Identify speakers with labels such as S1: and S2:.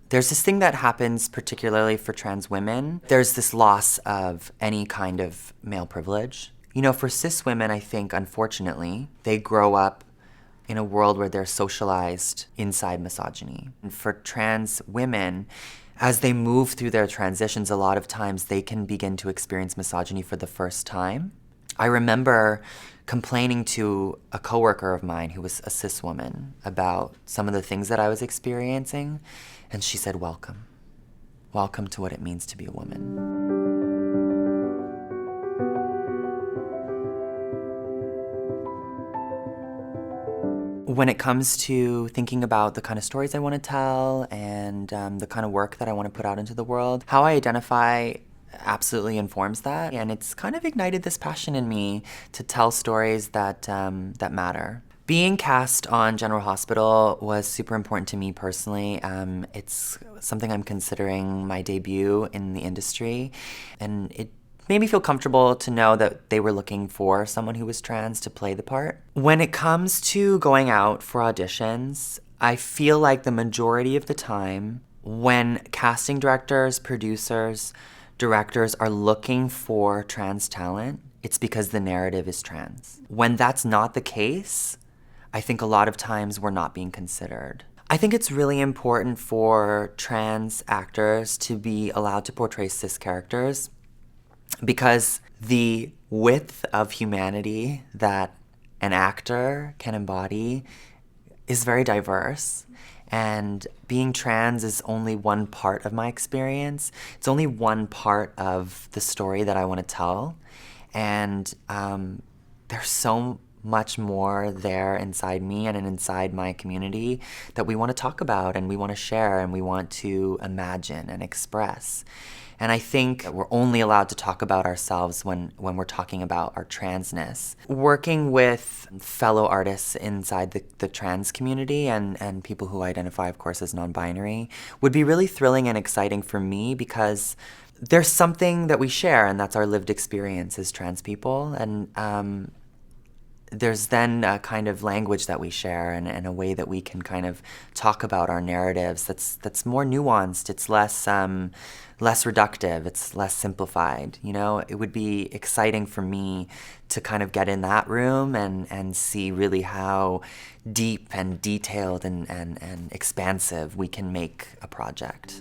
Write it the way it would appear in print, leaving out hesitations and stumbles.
S1: There's this thing that happens particularly for trans women. There's this loss of any kind of male privilege. You know, for cis women, I think, unfortunately, they grow up in a world where they're socialized inside misogyny. And for trans women, as they move through their transitions, a lot of times they can begin to experience misogyny for the first time. I remember complaining to a coworker of mine who was a cis woman about some of the things that I was experiencing, and she said, "Welcome. Welcome to what it means to be a woman." When it comes to thinking about the kind of stories I want to tell and the kind of work that I want to put out into the world, how I identify absolutely informs that, and it's kind of ignited this passion in me to tell stories that matter. Being cast on General Hospital was super important to me personally. It's something I'm considering my debut in the industry, and it made me feel comfortable to know that they were looking for someone who was trans to play the part. When it comes to going out for auditions, I feel like the majority of the time when casting directors, producers, directors are looking for trans talent, it's because the narrative is trans. When that's not the case, I think a lot of times we're not being considered. I think it's really important for trans actors to be allowed to portray cis characters because the width of humanity that an actor can embody is very diverse. And being trans is only one part of my experience. It's only one part of the story that I want to tell. And there's so much more there inside me and inside my community that we want to talk about and we want to share and we want to imagine and express. And I think we're only allowed to talk about ourselves when we're talking about our transness. Working with fellow artists inside the trans community and people who identify, of course, as non-binary would be really thrilling and exciting for me because there's something that we share, and that's our lived experience as trans people. And there's then a kind of language that we share and a way that we can kind of talk about our narratives that's more nuanced. It's less reductive. It's less simplified. You know, it would be exciting for me to kind of get in that room and see really how deep and detailed and expansive we can make a project.